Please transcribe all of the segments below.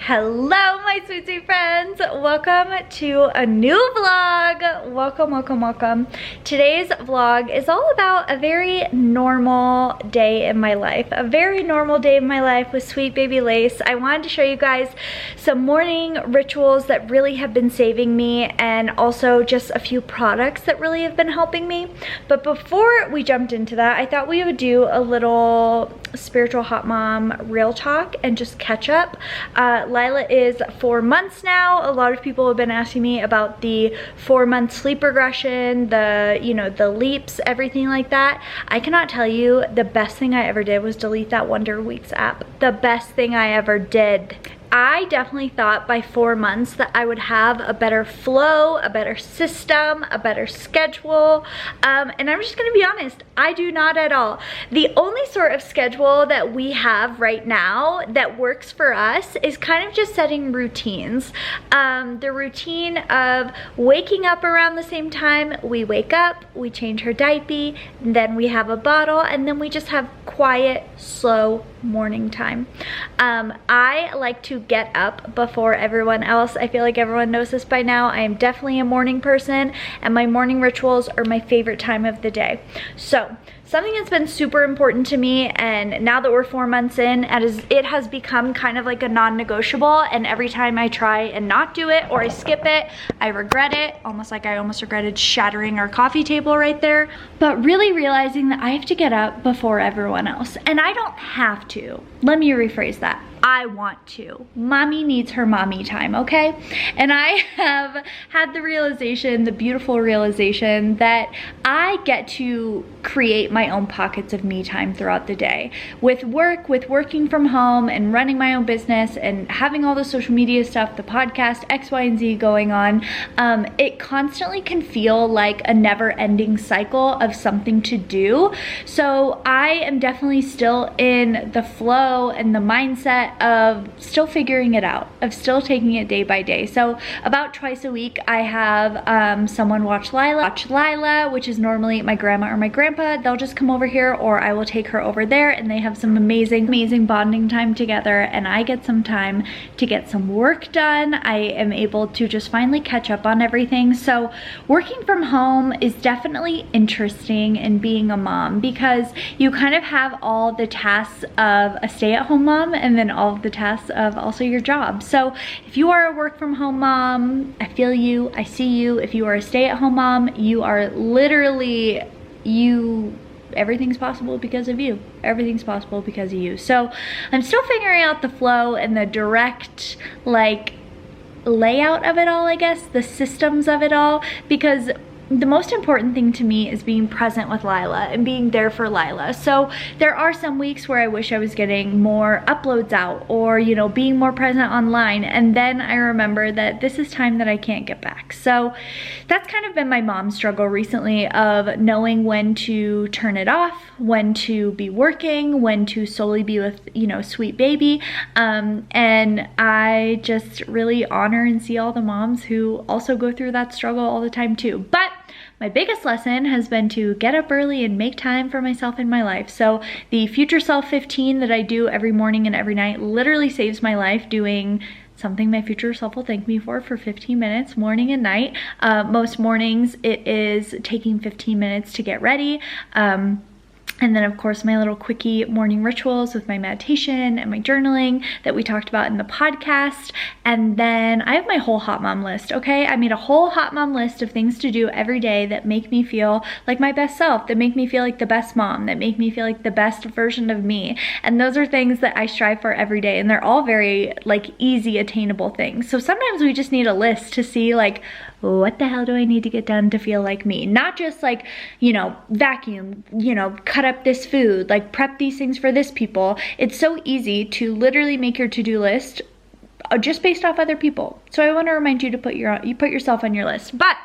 Hello my sweet friends, welcome to a new vlog. Welcome. Today's vlog is all about a very normal day in my life, with sweet baby Lace. I wanted to show you guys some morning rituals that really have been saving me, and also just a few products that really have been helping me. But before we jumped into that, I thought we would do a little spiritual hot mom real talk and just catch up. Lila is 4 months now. A lot of people have been asking me about the 4-month sleep regression, the leaps, everything like that. I cannot tell you, the best thing I ever did was delete that Wonder Weeks app. The best thing I ever did. I definitely thought by 4 months that I would have a better flow, a better system, a better schedule, and I'm just gonna be honest, I do not at all. The only sort of schedule that we have right now that works for us is kind of just setting routines. The routine of waking up around the same time we wake up, we change her diaper, then we have a bottle, and then we just have quiet, slow morning time. I like to get up before everyone else. I feel like everyone knows this by now. I am definitely a morning person, and my morning rituals are my favorite time of the day. So something that's been super important to me, and now that we're 4 months in, it has become kind of like a non-negotiable, and every time I try and not do it or I skip it, I regret it, almost like I almost regretted shattering our coffee table right there. But really realizing that I have to get up before everyone else, and I don't have to. Let me rephrase that. I want to. Mommy needs her mommy time, okay? And I have had the realization, the beautiful realization, that I get to create my own pockets of me time throughout the day. With working from home and running my own business and having all the social media stuff, the podcast, X, Y, and Z going on, it constantly can feel like a never-ending cycle of something to do. So I am definitely still in the flow and the mindset of still figuring it out, of still taking it day by day. So about twice a week I have someone watch Lila, which is normally my grandma or my grandpa. They'll just come over here, or I will take her over there, and they have some amazing bonding time together, and I get some time to get some work done. I am able to just finally catch up on everything. So working from home is definitely interesting in being a mom, because you kind of have all the tasks of a stay-at-home mom and then all of the tasks of also your job. So if you are a work from home mom, I feel you, I see you. If you are a stay-at-home mom, you are literally, everything's possible because of you. Everything's possible because of you. So I'm still figuring out the flow and the direct, like, layout of it all, I guess, the systems of it all, because the most important thing to me is being present with Lila and being there for Lila. So there are some weeks where I wish I was getting more uploads out, or, you know, being more present online, and then I remember that this is time that I can't get back. So that's kind of been my mom's struggle recently, of knowing when to turn it off, when to be working, when to solely be with, you know, sweet baby. And I just really honor and see all the moms who also go through that struggle all the time too. But my biggest lesson has been to get up early and make time for myself in my life. So the Future Self 15 that I do every morning and every night literally saves my life, doing something my future self will thank me for 15 minutes morning and night. Most mornings it is taking 15 minutes to get ready. And then of course my little quickie morning rituals with my meditation and my journaling that we talked about in the podcast. And then I have my whole hot mom list, okay? I made a whole hot mom list of things to do every day that make me feel like my best self, that make me feel like the best mom, that make me feel like the best version of me. And those are things that I strive for every day, and they're all very, like, easy attainable things. So sometimes we just need a list to see, like, what the hell do I need to get done to feel like me? Not just like, you know, vacuum, you know, cut up this food, like prep these things for this people. It's so easy to literally make your to-do list just based off other people. So I want to remind you to put yourself on your list. But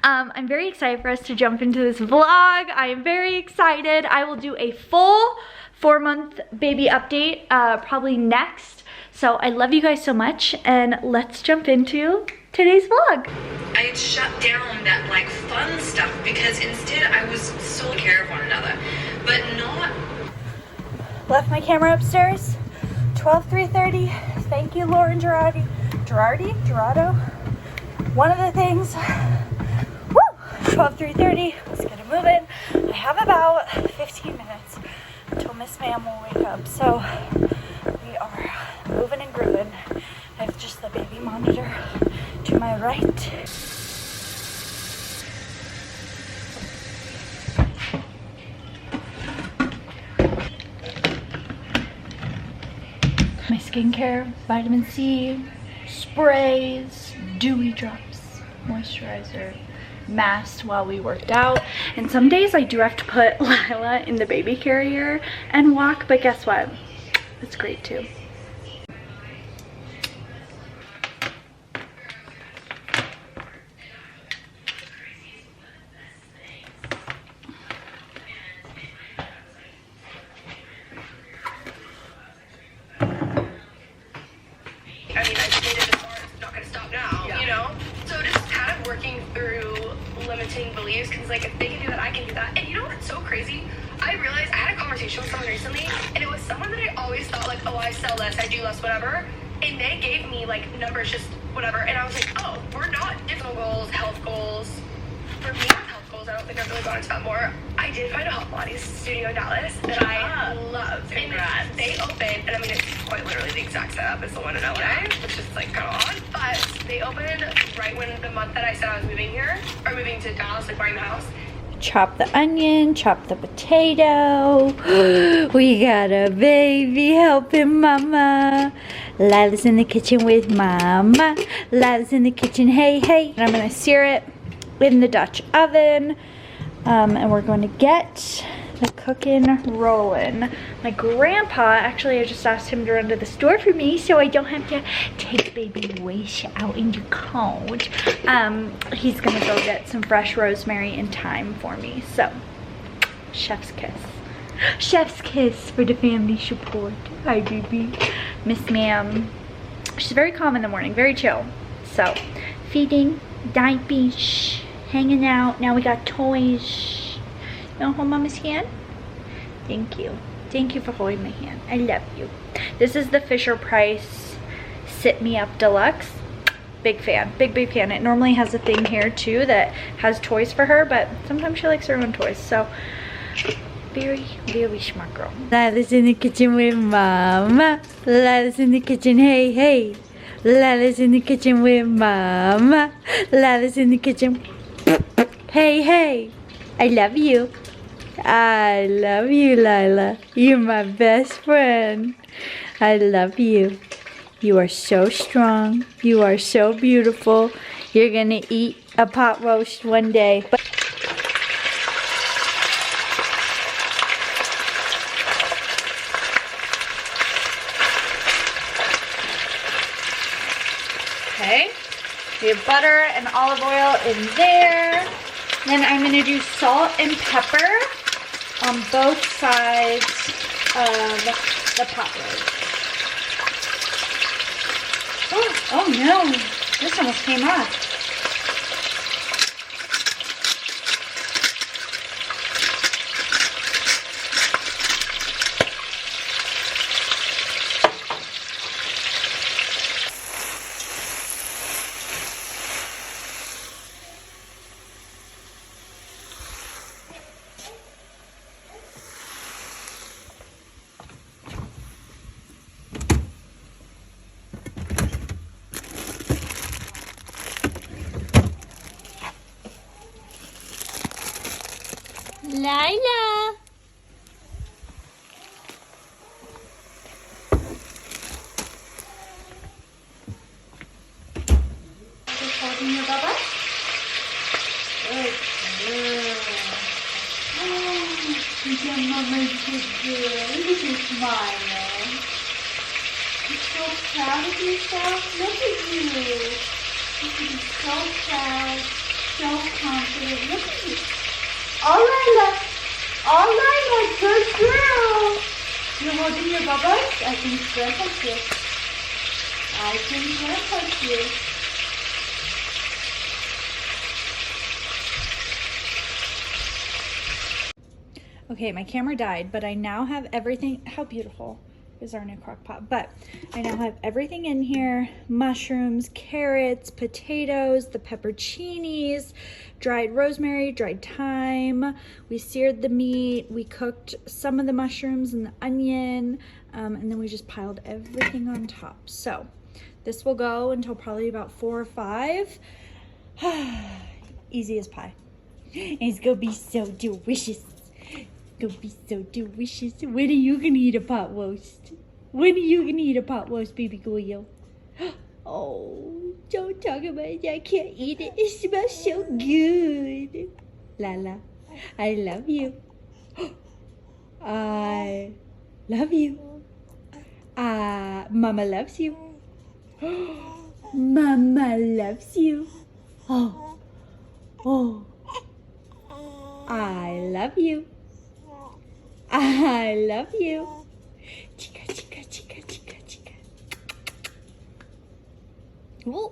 I'm very excited for us to jump into this vlog. I am very excited. I will do a full 4-month baby update probably next. So I love you guys so much, and let's jump into today's vlog. I had shut down that like fun stuff because instead I was so care of one another, but not. Left my camera upstairs, 3:30, Thank you, Lauren Gerardo. One of the things, woo, 12:30, let's get it moving. I have about 15 minutes until Miss Ma'am will wake up. So we are moving and grooving. I have just the baby monitor to my right. My skincare, vitamin C, sprays, dewy drops, moisturizer, masked while we worked out. And some days I do have to put Lila in the baby carrier and walk, but guess what? It's great too. I mean, I just made it this far, it's not gonna stop now, you know? So just kind of working through limiting beliefs, because like if they can do that, I can do that. And you know what's so crazy? I realized I had a conversation with someone recently, and it was someone that I always thought like, oh, I sell less, I do less, whatever. And they gave me like numbers, just whatever. And I was like, oh, we're not different goals, health goals. For me, with health goals, I don't think I've really gone into that more. I did find a hot Pilates studio in Dallas that I loved. And they opened, and I mean, it's quite literally the exact setup as the one in LA, which is like kind of odd. But they opened right when the month that I said I was moving here, or moving to Dallas, like buying the house. Chop the onion, chop the potato. We got a baby helping mama. Lila's in the kitchen with mama. Lila's in the kitchen, hey, hey. And I'm gonna sear it in the Dutch oven. And we're going to get the cooking rolling. My grandpa, actually, I just asked him to run to the store for me so I don't have to take baby Wish out in the cold. He's gonna go get some fresh rosemary and thyme for me. So, chef's kiss. Chef's kiss for the family support. Hi, baby. Miss Ma'am. She's very calm in the morning, very chill. So, feeding, diaping, hanging out. Now we got toys. You wanna hold Mama's hand? Thank you. Thank you for holding my hand. I love you. This is the Fisher-Price Sit Me Up Deluxe. Big fan. Big, big fan. It normally has a thing here too that has toys for her, but sometimes she likes her own toys. So, very, very smart girl. Lila's in the kitchen with Mama. Lila's in the kitchen, hey, hey. Lila's in the kitchen with Mama. Lila's in the kitchen. Hey, hey. I love you. I love you, Lila. You're my best friend. I love you. You are so strong. You are so beautiful. You're gonna eat a pot roast one day. Okay. We have butter and olive oil in there. Then I'm gonna do salt and pepper on both sides of the pot roast. Oh no, this almost came off. Lila. Just holding your bubba. Good girl. Oh, your mama's good girl. Look at you smile. You're so proud of yourself. Look at you. You can be so proud, so confident. Look at you. All Lila, good girl. You're holding your bubbles? I think Grandpa's here. I think Grandpa's here. Okay, my camera died, but I now have everything. How beautiful. is our new crock pot. But I now have everything in here: mushrooms, carrots, potatoes, the pepperoncinis, dried rosemary, dried thyme. We seared the meat, we cooked some of the mushrooms and the onion, and then we just piled everything on top. So this will go until probably about 4 or 5. Easy as pie. It's gonna be so delicious. Gonna be so delicious. When are you gonna eat a pot roast? When are you gonna eat a pot roast, baby girl? Oh, don't talk about it. I can't eat it. It smells so good. Lala, I love you. I love you. Mama loves you. Mama loves you. Oh, oh. I love you. I love you. Chica, chica, chica, chica, chica. Ooh.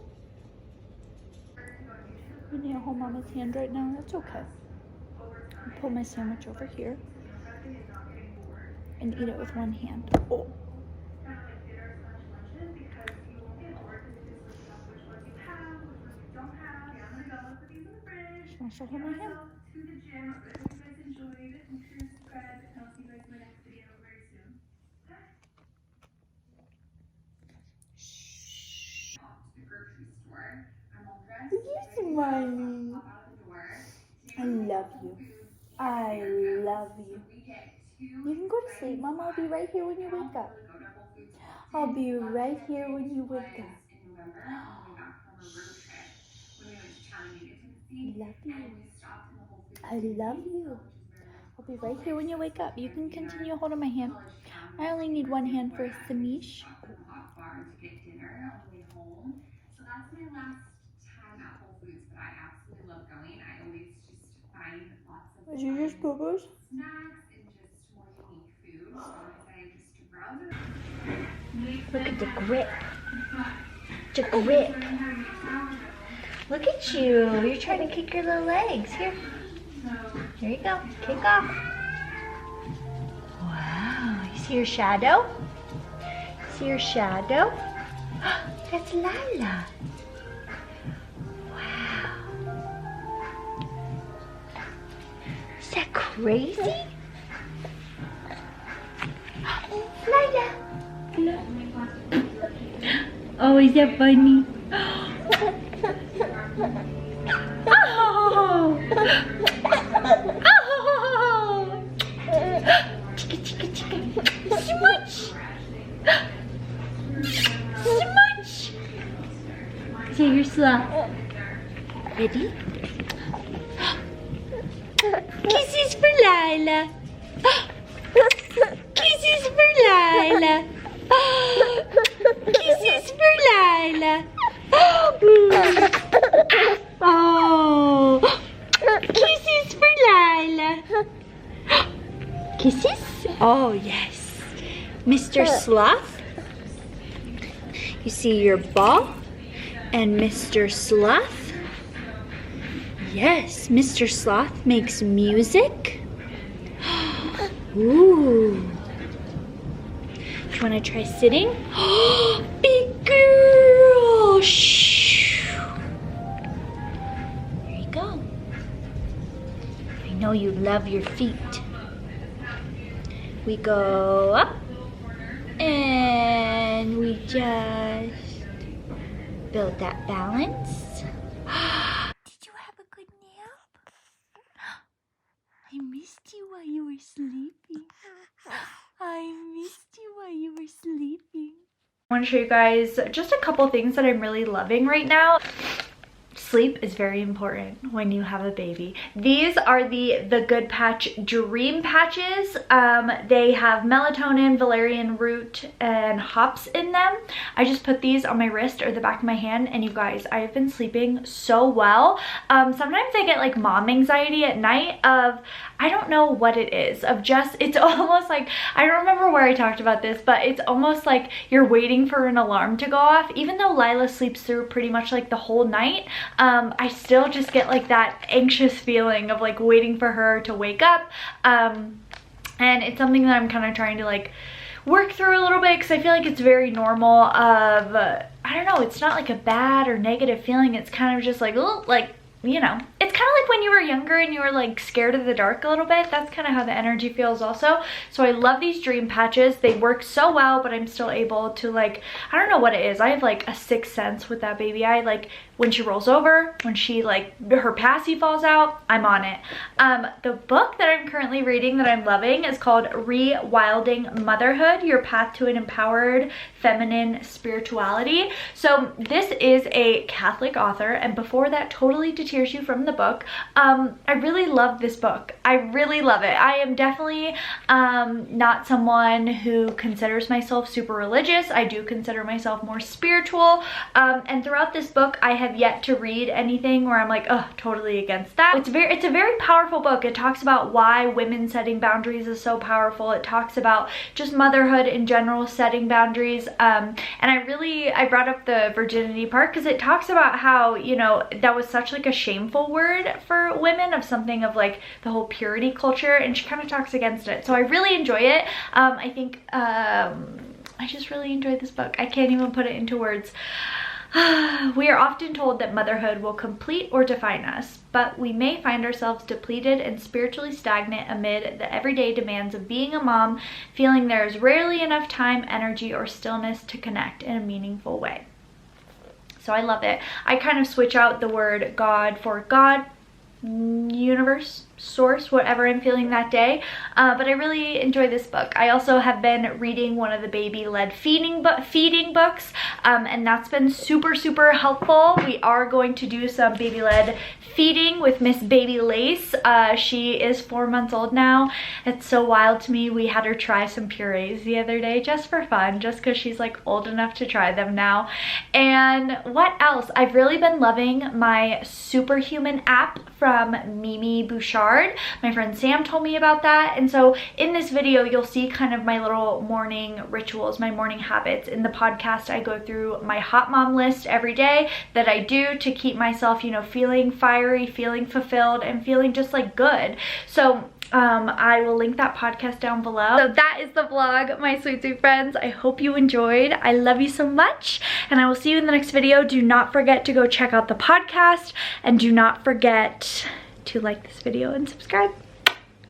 I need to hold Mama's hand right now. That's okay. I'll pull my sandwich over here and eat it with one hand. Oh. She wants to hold my hand. You're smiling. I love you. I love you. You can go to sleep, Mama. I'll be right here when you wake up. I'll be right here when you wake up. I love you. I love you. I'll be right here when you wake up. You can continue holding my hand. I only need one hand for Samish. So that's my last time at Whole Foods, but I absolutely love going. I always just find lots of Did you just boo-boos? snacks and just more unique food. So I just browse around. Look at the grip. The grip. Look at you. You're trying to kick your little legs. Here. Here you go. Kick off. Wow. You see your shadow? See your shadow? That's Lila. Wow. Is that crazy? Lila. Oh, is that funny? Oh! Oh! Chica, chica, chica. Smooch! Smooch! Say your sloth. Ready? Kisses for Lila. Kisses for Lila. Kisses for Lila. Oh, kisses for Lila. Kisses? Oh, yes. Mr. Sloth. You see your ball and Mr. Sloth. Yes, Mr. Sloth makes music. Ooh. Do you want to try sitting? Big girl. Shh. There you go. I know you love your feet. We go up and we just build that balance. Did you have a good nap? I missed you while you were sleeping. I missed you while you were sleeping. I want to show you guys just a couple things that I'm really loving right now. Sleep is very important when you have a baby. These are the Good Patch Dream Patches. They have melatonin, valerian root, and hops in them. I just put these on my wrist or the back of my hand, and you guys, I have been sleeping so well. Sometimes I get like mom anxiety at night of, I don't know what it is, of just, it's almost like, I don't remember where I talked about this, but it's almost like you're waiting for an alarm to go off. Even though Lila sleeps through pretty much like the whole night, I still just get like that anxious feeling of like waiting for her to wake up. And it's something that I'm kind of trying to like work through a little bit, because I feel like it's very normal of, I don't know, it's not like a bad or negative feeling. It's kind of just like, oh, like, you know, it's kind of like when you were younger and you were like scared of the dark a little bit. That's kind of how the energy feels also. So I love these dream patches. They work so well, but I'm still able to, like, I don't know what it is. I have like a sixth sense with that baby. I like when she rolls over, when she like, her passy falls out, I'm on it. The book that I'm currently reading that I'm loving is called Rewilding Motherhood, Your Path to an Empowered Feminine Spirituality. So this is a Catholic author, and before that totally deters you from the book. I really love this book. I really love it. I am definitely not someone who considers myself super religious. I do consider myself more spiritual, and throughout this book I have yet to read anything where I'm like, oh, totally against that. It's a very powerful book. It talks about why women setting boundaries is so powerful. It talks about just motherhood in general, setting boundaries, and I brought up the virginity part because it talks about how, you know, that was such like a shameful word for women, of something of like the whole purity culture, and she kind of talks against it. So I really enjoy it. I think I just really enjoyed this book. I can't even put it into words. We are often told that motherhood will complete or define us, but we may find ourselves depleted and spiritually stagnant amid the everyday demands of being a mom, feeling there is rarely enough time, energy, or stillness to connect in a meaningful way. So I love it. I kind of switch out the word God for God, universe, source, whatever I'm feeling that day, but I really enjoy this book. I also have been reading one of the baby-led feeding books, and that's been super helpful. We are going to do some baby-led feeding with Miss Baby Lace. She is 4 months old now. It's so wild to me. We had her try some purees the other day just for fun, just because she's like old enough to try them now. And what else? I've really been loving my Superhuman app from Mimi Bouchard. My friend Sam told me about that, and so in this video you'll see kind of my little morning rituals, my morning habits. In the podcast I go through my hot mom list every day that I do to keep myself, you know, feeling fiery, feeling fulfilled, and feeling just like good. So I will link that podcast down below. So that is the vlog, my sweet friends. I hope you enjoyed. I love you so much, and I will see you in the next video. Do not forget to go check out the podcast, and do not forget to like this video and subscribe.